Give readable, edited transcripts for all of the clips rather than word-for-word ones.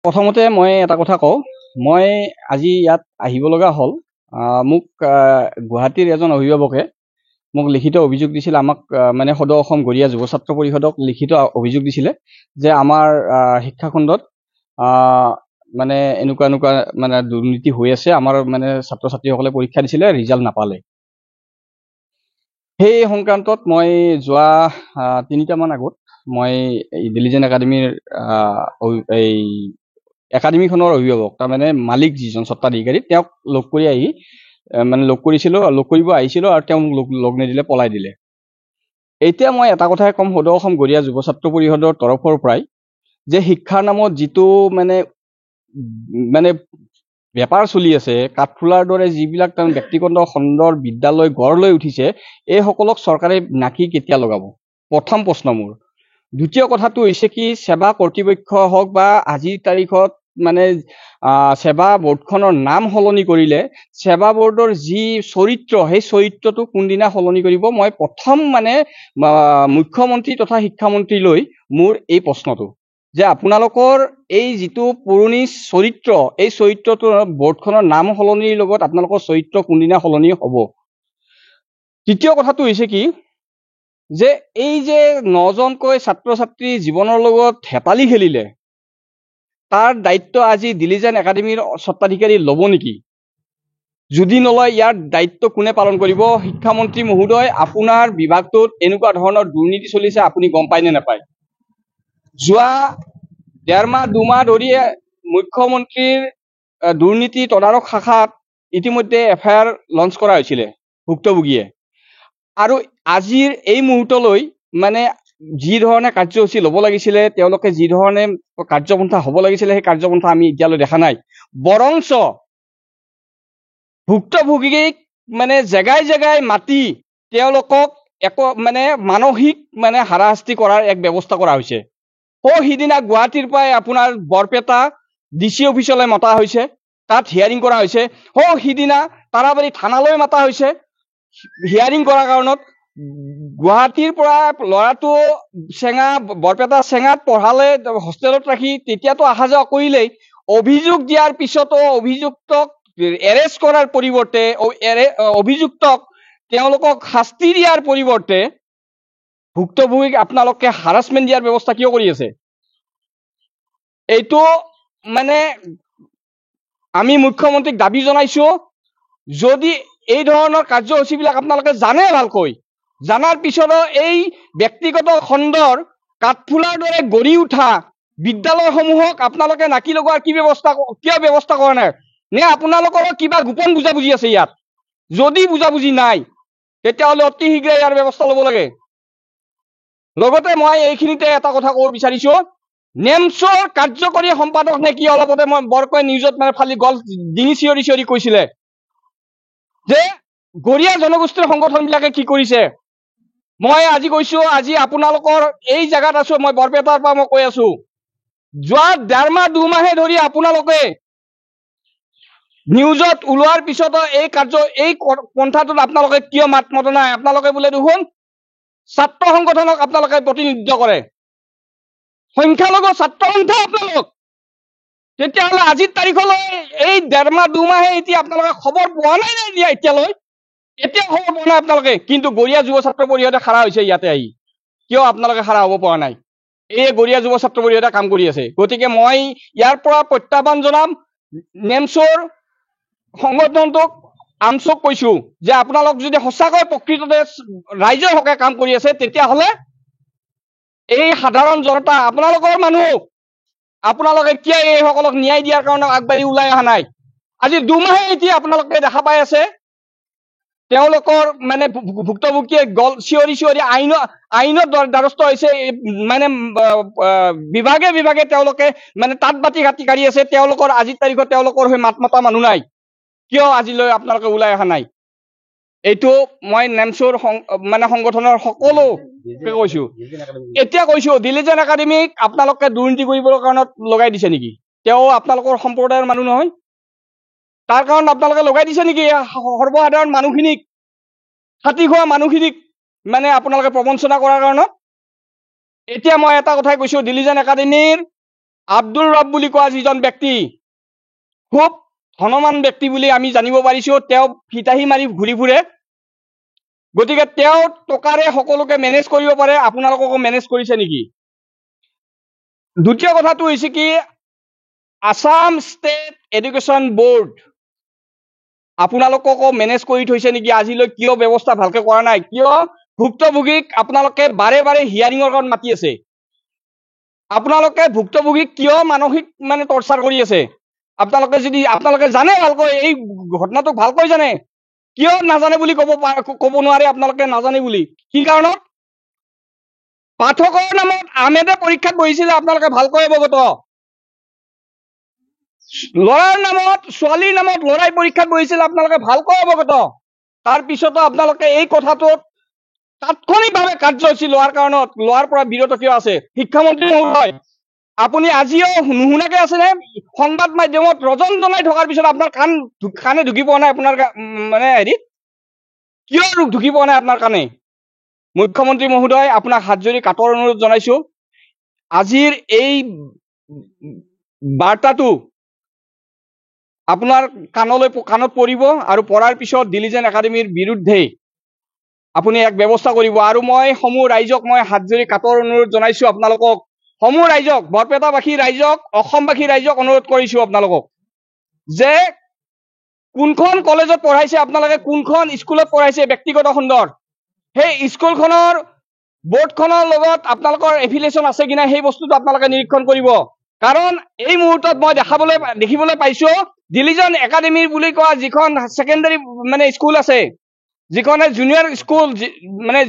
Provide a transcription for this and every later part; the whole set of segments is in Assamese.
প্ৰথমতে মই এটা কথা কওঁ, মই আজি ইয়াত আহিব লগা হ'ল। মোক গুৱাহাটীৰ এজন অভিভাৱকে মোক লিখিত অভিযোগ দিছিল, আমাক মানে সদৌ অসম গৰিয়া যুৱ ছাত্ৰ পৰিষদক লিখিত অভিযোগ দিছিলে যে আমাৰ শিক্ষাখণ্ডত মানে এনেকুৱা এনেকুৱা মানে দুৰ্নীতি হৈ আছে, আমাৰ মানে ছাত্ৰ ছাত্ৰীসকলে পৰীক্ষা দিছিলে, ৰিজাল্ট নাপালে। সেই সংক্ৰান্তত মই যোৱা 3টামান আগত মই দিলিজেন একাডেমীৰ এই একাডেমীখনৰ অভিভাৱক, তাৰমানে মালিক যিজন স্বত্বাধিকাৰী, তেওঁক লগ কৰি আহি মানে লগ কৰিব আহিছিলোঁ আৰু তেওঁ মোক লগ নিদিলে, পলাই দিলে। এতিয়া মই এটা কথাই ক'ম সদৌ অসম গৰিয়া যুৱ ছাত্ৰ পৰিষদৰ তৰফৰ পৰাই, যে শিক্ষাৰ নামত যিটো মানে বেপাৰ চলি আছে, কাঠফুলাৰ দৰে যিবিলাক তাৰমানে ব্যক্তিগত খণ্ডৰ বিদ্যালয় গঢ় লৈ উঠিছে, এইসকলক চৰকাৰে নাকি কেতিয়া লগাব? প্ৰথম প্ৰশ্ন মোৰ। দ্বিতীয় কথাটো হৈছে কি, সেৱা কৰ্তৃপক্ষ হওক বা আজিৰ তাৰিখত মানে সেৱা বোৰ্ডখনৰ নাম সলনি কৰিলে সেৱা বোৰ্ডৰ যি চৰিত্ৰ, সেই চৰিত্ৰটো কোনদিনা সলনি কৰিব? মই প্ৰথম মানে মুখ্যমন্ত্ৰী তথা শিক্ষামন্ত্ৰীলৈ মোৰ এই প্ৰশ্নটো, যে আপোনালোকৰ এই যিটো পুৰণি চৰিত্ৰ, এই চৰিত্ৰটো বোৰ্ডখনৰ নাম সলনিৰ লগত আপোনালোকৰ চৰিত্ৰ কোনদিনা সলনি হ'ব? তৃতীয় কথাটো হৈছে কি, যে এই যে 9জনকৈ ছাত্ৰ ছাত্ৰী জীৱনৰ লগত হেতালি খেলিলে, তাৰ দায়িত্ব আজি দিলিজেন একাডেমীৰ স্বত্বাধিকাৰী ল'ব নেকি? যদি নলয়, ইয়াৰ দায়িত্ব কোনে পালন কৰিব? শিক্ষামন্ত্ৰী মহোদয়, আপোনাৰ বিভাগটোত এনেকুৱা ধৰণৰ দুৰ্নীতি চলিছে, আপুনি গম পায় নে নাপায়? যোৱা 1.5 মাহ 2 মাহ ধৰি মুখ্যমন্ত্ৰীৰ দুৰ্নীতি তদাৰক শাখাত ইতিমধ্যে FIR লঞ্চ কৰা হৈছিলে ভুক্তভোগীয়ে, আৰু আজিৰ এই মুহূৰ্তলৈ মানে যি ধৰণে কাৰ্যসূচী ল'ব লাগিছিলে, তেওঁলোকে যি ধৰণে কাৰ্যপন্থা হ'ব লাগিছিলে, সেই কাৰ্যপন্থা আমি এতিয়ালৈ দেখা নাই। বৰঞ্চ ভুক্তভোগীক মানে জেগাই জেগাই মাতি তেওঁলোকক মানে মানসিক মানে হাৰাশাস্তি কৰাৰ এক ব্যৱস্থা কৰা হৈছে। সিদিনা গুৱাহাটীৰ পৰাই আপোনাৰ বৰপেটা DC অফিচলৈ মতা হৈছে, তাত হিয়াৰিং কৰা হৈছে। সিদিনা তাৰাবাৰী থানালৈ মতা হৈছে হিয়াৰিং কৰাৰ কাৰণত। গুৱাহাটীৰ পৰা ল'ৰাটো বৰপেটা চেঙাত পঢ়ালে, হোষ্টেলত ৰাখি তেতিয়াতো অহা যোৱা কৰিলেই। অভিযোগ দিয়াৰ পিছতো অভিযুক্তক এৰেষ্ট কৰাৰ পৰিৱৰ্তে, অভিযুক্তক তেওঁলোকক শাস্তি দিয়াৰ পৰিৱৰ্তে ভুক্তভোগীক আপোনালোকে হাৰাছমেণ্ট দিয়াৰ ব্যৱস্থা কিয় কৰি আছে? এইটো মানে আমি মুখ্যমন্ত্ৰীক দাবী জনাইছো, যদি এই ধৰণৰ কাৰ্যসূচীবিলাক আপোনালোকে জানে ভালকৈ, জানাৰ পিছতো এই ব্যক্তিগত খণ্ডৰ কাঠফুলাৰ দৰে গঢ়ি উঠা বিদ্যালয়সমূহক আপোনালোকে নাকি লগোৱাৰ কিয় ব্যৱস্থা কৰা নাই? নে আপোনালোকৰ কিবা গোপন বুজাবুজি আছে ইয়াত? যদি বুজাবুজি নাই, তেতিয়াহ'লে অতি শীঘ্ৰে ইয়াৰ ব্যৱস্থা ল'ব লাগে। লগতে মই এইখিনিতে এটা কথা ক'ব বিচাৰিছো, নেমছৰ কাৰ্যকৰী সম্পাদক নে কি অলপতে মই বৰকৈ নিউজত মানে ফালি গল ডিঙি চিঞৰি চিঞৰি কৈছিলে যে গৰিয়া জনগোষ্ঠীৰ সংগঠনবিলাকে কি কৰিছে। মই আজি কৈছো, আজি আপোনালোকৰ এই জাগাত আছো, মই বৰপেটাৰ পৰা মই কৈ আছো, যোৱা 1.5 মাহ 2 মাহে ধৰি আপোনালোকে নিউজত ওলোৱাৰ পিছতো এই পন্থাটোত আপোনালোকে কিয় মাত মতা নাই? আপোনালোকে বোলে দেখোন ছাত্ৰ সংগঠনক আপোনালোকে প্ৰতিনিধিত্ব কৰে, সংখ্যালঘু ছাত্ৰ সন্থা আপোনালোক। তেতিয়াহ'লে আজিৰ তাৰিখলৈ এই 1.5 মাহ 2 মাহে এতিয়া আপোনালোকে খবৰ পোৱা নাই নে? এতিয়া খবৰ পোৱা নাই আপোনালোকে, কিন্তু গৰিয়া যুৱ ছাত্ৰ পৰিষদে খাৰা হৈছে ইয়াতে আহি। কিয় আপোনালোকে খাৰা হ'ব পৰা নাই? এই গৰিয়া যুৱ ছাত্ৰ পৰিষদে কাম কৰি আছে। গতিকে মই ইয়াৰ পৰা প্ৰত্যাহ্বান জনাম, নেমছৰ সংগঠনটোক, আমছক কৈছো যে আপোনালোক যদি সঁচাকৈ প্ৰকৃততে ৰাইজৰ হকে কাম কৰি আছে, তেতিয়াহ'লে এই সাধাৰণ জনতা আপোনালোকৰ মানুহ, আপোনালোকে কিয় এইসকলক ন্যায় দিয়াৰ কাৰণে আগবাঢ়ি ওলাই অহা নাই? আজি 2 মাহে এতিয়া আপোনালোকে দেখা পাই আছে তেওঁলোকৰ মানে ভুক্তভোগীয়ে গল চিঞৰি চিঞৰি আইনত দ্বাৰস্থ হৈছে, মানে বিভাগে বিভাগে তেওঁলোকে মানে তাঁত বাতি কাঢ়ি আছে। তেওঁলোকৰ আজিৰ তাৰিখত তেওঁলোকৰ হৈ মাত মতা মানুহ নাই। কিয় আজিলৈ আপোনালোকে ওলাই অহা নাই? এইটো মই নেমছৰ মানে সংগঠনৰ সকলোকে কৈছো। এতিয়া কৈছো, দিলিজেন একাডেমীক আপোনালোকে দুৰ্নীতি কৰিবৰ কাৰণত লগাই দিছে নেকি? তেওঁ আপোনালোকৰ সম্প্ৰদায়ৰ মানুহ নহয়? তাৰ কাৰণ আপোনালোকে লগাই দিছে নেকি সৰ্বসাধাৰণ মানুহখিনিক, হাতী খোৱা মানুহখিনিক মানে আপোনালোকে প্ৰবঞ্চনা কৰাৰ কাৰণত? এতিয়া মই এটা কথাই কৈছো, দিলিজেন একাডেমীৰ আব্দুল ৰব বুলি কোৱা যিজন ব্যক্তি খুব ধনৱান ব্যক্তি বুলি আমি জানিব পাৰিছো। তেওঁ ফিতাহী মাৰি ঘূৰি ফুৰে। গতিকে তেওঁ টকাৰে সকলোকে মেনেজ কৰিব পাৰে। আপোনালোককো মেনেজ কৰিছে নেকি? দ্বিতীয় কথাটো হৈছে কি, আসাম ষ্টেট এডুকেশ্যন বোৰ্ড আপোনালোককো মেনেজ কৰি থৈছে নেকি? আজিলৈ কিয় ব্যৱস্থা ভালকে কৰা নাই? কিয় ভুক্তভোগীক আপোনালোকে বাৰে বাৰে হিয়াৰিঙৰ কাৰণে মাতি আছে? আপোনালোকে ভুক্তভোগীক কিয় মানসিক টৰ্চাৰ কৰি আছে? আপোনালোকে জানে ভালকৈ, এই ঘটনাটো ভালকৈ জানে, কিয় নাজানে বুলি কব নোৱাৰে? আপোনালোকে নাজানে বুলি কি কাৰণত? পাঠকৰ নামত আহমেদে পৰীক্ষাত বহিছিলে, আপোনালোকে ভালকৈ অৱগত। ল'ৰাৰ নামত, ছোৱালীৰ নামত ল'ৰাই পৰীক্ষাত বহিছিলে, আপোনালোকে ভালকৈ অৱগত। তাৰ পিছতো আপোনালোকে এই কথাটোত তাৎক্ষণিকভাৱে কাৰ্যসূচী লোৱাৰ পৰা বিৰত কিয় আছে? শিক্ষামন্ত্ৰী মহোদয়, আপুনি আজিও নুশুনাকে আছেনে? সংবাদ মাধ্যমত ৰজন জনাই থকাৰ পিছত আপোনাৰ কাণে ঢুকি পোৱা নাই? আপোনাৰ হেৰিত কিয় ঢুকি পোৱা নাই আপোনাৰ কাণে? মুখ্যমন্ত্ৰী মহোদয়, আপোনাক হাত জোৰি কাটৰ অনুৰোধ জনাইছো, আজিৰ এই বাৰ্তাটো আপোনাৰ কাণত পৰিব আৰু পৰাৰ পিছত দিলিজেন একাডেমীৰ বিৰুদ্ধে আপুনি এক ব্যৱস্থা কৰিব। আৰু মই সমূহ ৰাইজক মই হাত জোৰি কাটৰ অনুৰোধ জনাইছো আপোনালোকক, সমূহ ৰাইজক, বৰপেটাবাসী ৰাইজক, অসমবাসী ৰাইজক অনুৰোধ কৰিছো আপোনালোকক যে কোনখন কলেজত পঢ়াইছে আপোনালোকে, কোনখন স্কুলত পঢ়াইছে ব্যক্তিগত খণ্ডৰ, সেই স্কুলখনৰ বোৰ্ডখনৰ লগত আপোনালোকৰ এফিলিয়েশ্যন আছে কিনা সেই বস্তুটো আপোনালোকে নিৰীক্ষণ কৰিব। কাৰণ এই মুহূৰ্তত মই দেখিবলৈ পাইছো দিলিজন একাডেমী বুলি কোৱা যিখন ছেকেণ্ডাৰী স্কুল আছে, যিখনে জুনিয়ৰ স্কুল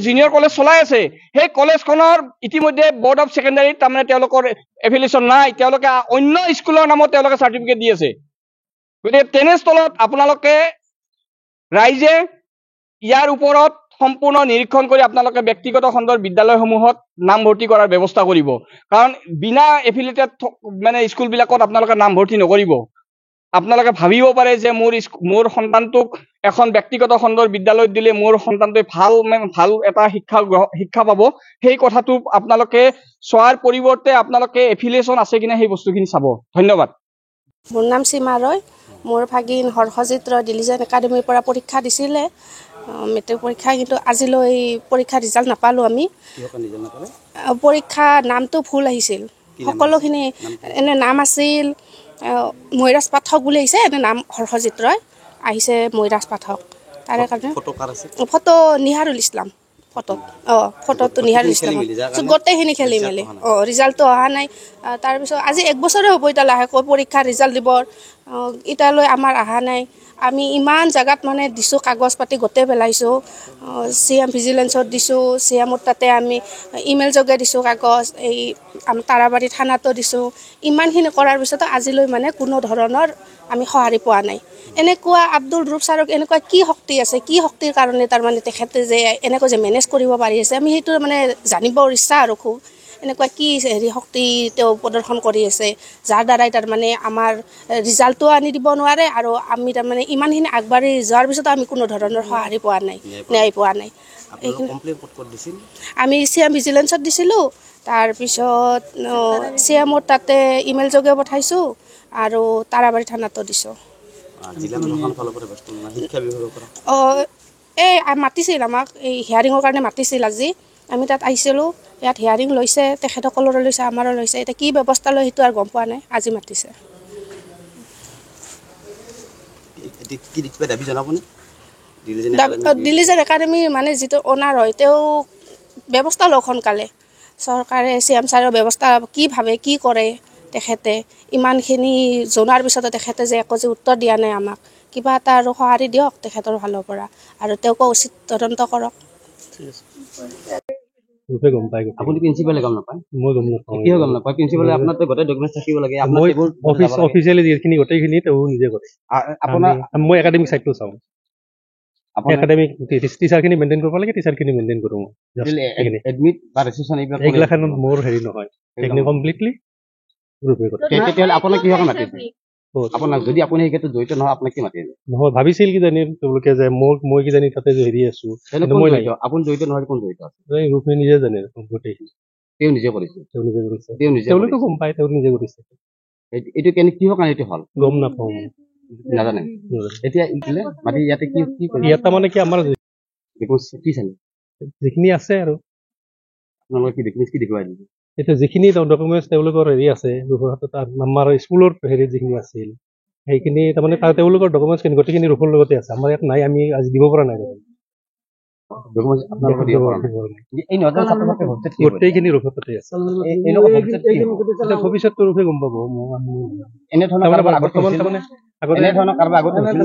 জুনিয়ৰ কলেজ চলাই আছে, সেই কলেজখনৰ ইতিমধ্যে বৰ্ড অফ ছেকেণ্ডাৰীত তাৰমানে তেওঁলোকৰ এফিলিয়েশ্যন নাই। তেওঁলোকে অন্য স্কুলৰ নামত তেওঁলোকে চাৰ্টিফিকেট দি আছে। গতিকে তেনেস্থলত আপোনালোকে ৰাইজে ইয়াৰ ওপৰত সম্পূৰ্ণ নিৰীক্ষণ কৰি আপোনালোকে ব্যক্তিগত খণ্ডৰ বিদ্যালয়সমূহত নামভৰ্তি কৰাৰ ব্যৱস্থা কৰিব। কাৰণ বিনা এফিলিয়েটেড স্কুলবিলাকত আপোনালোকে নামভৰ্তি নকৰিব। আপোনালোকে ভাবিব পাৰে যে মোৰ সন্তানটোক এখন ব্যক্তিগত খণ্ডৰ বিদ্যালয়ত দিলে মোৰ সন্তানটোৱে ভাল এটা শিক্ষা পাব। সেই কথাটো আপোনালোকে চোৱাৰ পৰিৱৰ্তে আপোনালোকে এফিলিয়েশ্যন আছে কিনা সেই বস্তুখিনি চাব। ধন্যবাদ। মোৰ নাম সীমা ৰয়। মোৰ ভাগিন হৰ্ষজিত ৰয় দিলিজেন একাডেমীৰ পৰা পৰীক্ষা দিছিলে, মেট্ৰিক পৰীক্ষা, কিন্তু আজিলৈ পৰীক্ষা ৰিজাল্ট নাপালোঁ আমি। পৰীক্ষা নামটো ভুল আহিছিল, সকলোখিনি এনে নাম আছিল মৈৰাজ পাঠক বুলি আহিছে, এনে নাম হৰ্ষজিত ৰয় আহিছে মৈৰাজ পাঠক। তাৰে কাৰণে ফটো নিহাৰুল ইছলাম, ফটোটো নিহাৰুল ইছলাম, গোটেইখিনি খেলি মেলি, ৰিজাল্টটো অহা নাই। তাৰপিছত আজি 1 বছৰে হ'ব এতিয়া লাহেকৈ পৰীক্ষা ৰিজাল্ট দিব, এতিয়ালৈ আমাৰ অহা নাই। আমি ইমান জেগাত দিছোঁ, কাগজ পাতি গোটেই পেলাইছোঁ, CM ভিজিলেন্সত দিছোঁ, CMৰ তাতে আমি ইমেইল যোগে দিছোঁ কাগজ, এই তাৰাবাৰী থানাতো দিছোঁ। ইমানখিনি কৰাৰ পিছতো আজিলৈ কোনো ধৰণৰ আমি সঁহাৰি পোৱা নাই। এনেকুৱা আব্দুল ৰূপ ছাৰক এনেকুৱা কি শক্তি আছে, কি শক্তিৰ কাৰণে তাৰমানে তেখেতে যে এনেকৈ যে মেনেজ কৰিব পাৰি আছে, আমি সেইটো জানিবৰ ইচ্ছা আৰু খুব। এনেকুৱা কি শক্তি তেওঁ প্ৰদৰ্শন কৰি আছে, যাৰ দ্বাৰাই তাৰমানে আমাৰ ৰিজাল্টটো আনি দিব নোৱাৰে, আৰু আমি তাৰমানে ইমানখিনি আগবাঢ়ি যোৱাৰ পিছতো আমি কোনো ধৰণৰ সঁহাৰি পোৱা নাই, ন্যায় পোৱা নাই। আমি CM ভিজিলেন্সত দিছিলোঁ, তাৰপিছত CMৰ তাতে ইমেইল যোগে পঠাইছোঁ, আৰু তাৰাবাৰী থানাতো দিছোঁ। এই মাতিছিল আমাক, এই হিয়াৰিঙৰ কাৰণে মাতিছিল আজি। আমি তাত আহিছিলোঁ, ইয়াত হিয়াৰিং লৈছে, তেখেতসকলৰো লৈছে, আমাৰো লৈছে। এতিয়া কি ব্যৱস্থা লয় সেইটো আৰু গম পোৱা নাই, আজি মাতিছে। দিলিজেন একাডেমী যিটো অনাৰ হয়, তেওঁ ব্যৱস্থা লওক সোনকালে। চৰকাৰে CM ছাৰৰ ব্যৱস্থা কি ভাবে, কি কৰে তেখেতে। ইমানখিনি জনাৰ পিছতো তেখেতে যে একো উত্তৰ দিয়া নাই আমাক। কিবা এটা আৰু সঁহাৰি দিয়ক তেখেতৰ ফালৰ পৰা, আৰু তেওঁকো উচিত তদন্ত কৰক। গম পাই আপুনি প্ৰিন্সিপালে গম নাপায়? মই গম নাপাওঁ। কিয় গম নাপায়? প্ৰিন্সিপালে আপোনাৰ গোটেই ডকুমেণ্টছ থাকিব লাগে। অফিচিয়েলি যিখিনি গোটেইখিনি তেওঁ নিজে কৰে। মই একাডেমিক চাইডটো চাওঁ। একাডেমিক টিচাৰখিনি মেইনটেইন কৰিব লাগে, টিচাৰখিনি মেইনটেইন কৰোঁ। এডমিট বা ৰেজিষ্ট্ৰেশ্যন এইগিলাখনত মোৰ হেৰি নহয়, সেইখিনি কমপ্লিটলি গ্ৰুপে কৰে। তেতিয়াহ'লে আপোনাক কিহৰ কাৰণে মাতিছে? আপোনাক যদি আপুনি সেই ক্ষেত্ৰত জড়িত নহয়, আপোনাক কি মাতিছে? নহয়, ভাবিছিল কিজানি তেওঁলোকে যে মই কিজানি তাতে যে হেৰি আছোঁ। আপুনি জড়িত নহয়, কোন জড়িত আছে? গ্ৰুপে নিজে জানে গোটেইখিনি। তেওঁ নিজে কৰিছে তেওঁলোকে গম পায় তেওঁ নিজে কৰিছে এইটো কিহৰ কাৰণে এইটো হ'ল গম নাপাওঁ নাজানে এতিয়া মাটি ইয়াতে কি ইয়াত মানে কি আমাৰ কি চালে যিখিনি আছে আৰু আপোনালোকে কি দেখুৱাই দিলে এতিয়া যিখিনি ডকুমেণ্টছ তেওঁলোকৰ হেৰি আছে আমাৰ স্কুলৰ হেৰি যিখিনি আছিল সেইখিনি তাৰমানে তেওঁলোকৰ ডকুমেণ্টছখিনি গোটেইখিনি ৰূপৰ লগতে আছে আমাৰ ইয়াত নাই আমি আজি দিব পৰা নাই গোটেইখিনি ৰূপতে আছে ভৱিষ্যতটো ৰূপে গম পাব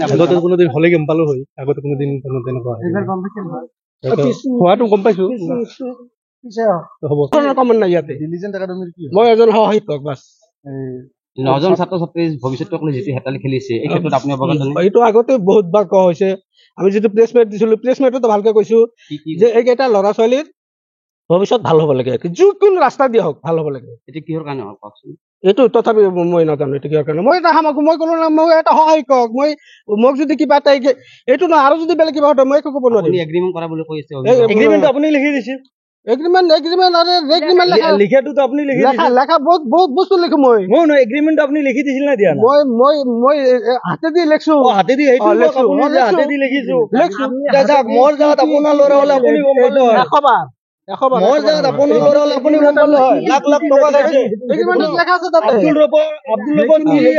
আগতে কোনোদিন হ'লে গম পালো হয় আগতে কোনোদিন তেনেকুৱা হোৱাটো গম পাইছো মই এজন সহায়ক বাছ 9জন ছাত্ৰ ছাত্ৰীৰ ভৱিষ্যতক লৈ যিটো হেতালি খেলিছে এই ক্ষেত্ৰত আপুনি অৱগত এইটো আগতে বহুত বাৰ কোৱা হৈছে আমি যিটো প্লেচমেণ্ট দিছিলো প্লেচমেণ্টতো ভালকে কৈছো যে এইকেইটা ল'ৰা ছোৱালীৰ ভৱিষ্যত ভাল হ'ব লাগে যিকোনো ৰাস্তা দিয়া হওক ভাল হ'ব লাগে এইটো কিহৰ কাৰণে হওক কওকচোন এইটো তথাপি মই নাজানো এইটো কিহৰ কাৰণে মই এটা সামগ্ৰী মই ক'লো না মই এটা সহায়ক মোক যদি কিবা এটা এইটো নহয় আৰু যদি বেলেগ কিবা হয় মই একো ক'ব নোৱাৰিম এগ্ৰিমেণ্ট কৰা বুলি কৈছে এগ্ৰিমেণ্ট আপুনি লিখি দিছে এগ্ৰিমেণ্ট লিখাটোতো আপুনি লিখি দিছে লেখা বহুত বস্তু লিখো মই নহয় এগ্ৰিমেণ্ট আপুনি লিখি দিছিল না দিয়া মই হাতেদি লিখছো হাতেদি হাতেদি লিখিছো মোৰ জাগাত আপোনাৰ ল'ৰা হ'লে আপুনি গম পালে হয় মোৰ জাগাত আপোনাৰ ল'ৰা হ'লে আপুনি গম পালে হয় লাখ লাখ টকা খাইছে এগ্ৰিমেণ্টত লেখা আছে তাতে আব্দুল ৰব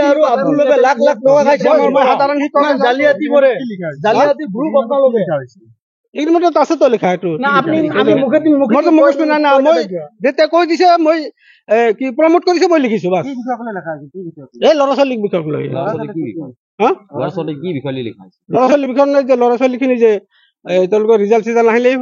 আৰু আব্দুল ৰবে লাখ লাখ টকা খাইছে মই সাধাৰণ শিক্ষক জালিয়াতি কৰে জালিয়াতি গ্ৰুপ আপোনালোকে এগ্ৰিমেণ্টত আছে তো লেখা এইটো মইতো মুখস্থ নাই না মই যেতিয়া কৈ দিছে মই কি প্ৰমোট কৰিছে মই লিখিছো বাছ এই ল'ৰা ছোৱালীক বিষয়ক লৈ ল'ৰা ছোৱালী কি বিষয় লৈ লিখা ল'ৰা ছোৱালী বিষয় নাই যে ল'ৰা ছোৱালীখিনি যে তেওঁলোকৰ ৰিজাল্ট চিজাল্ট নাহিলেই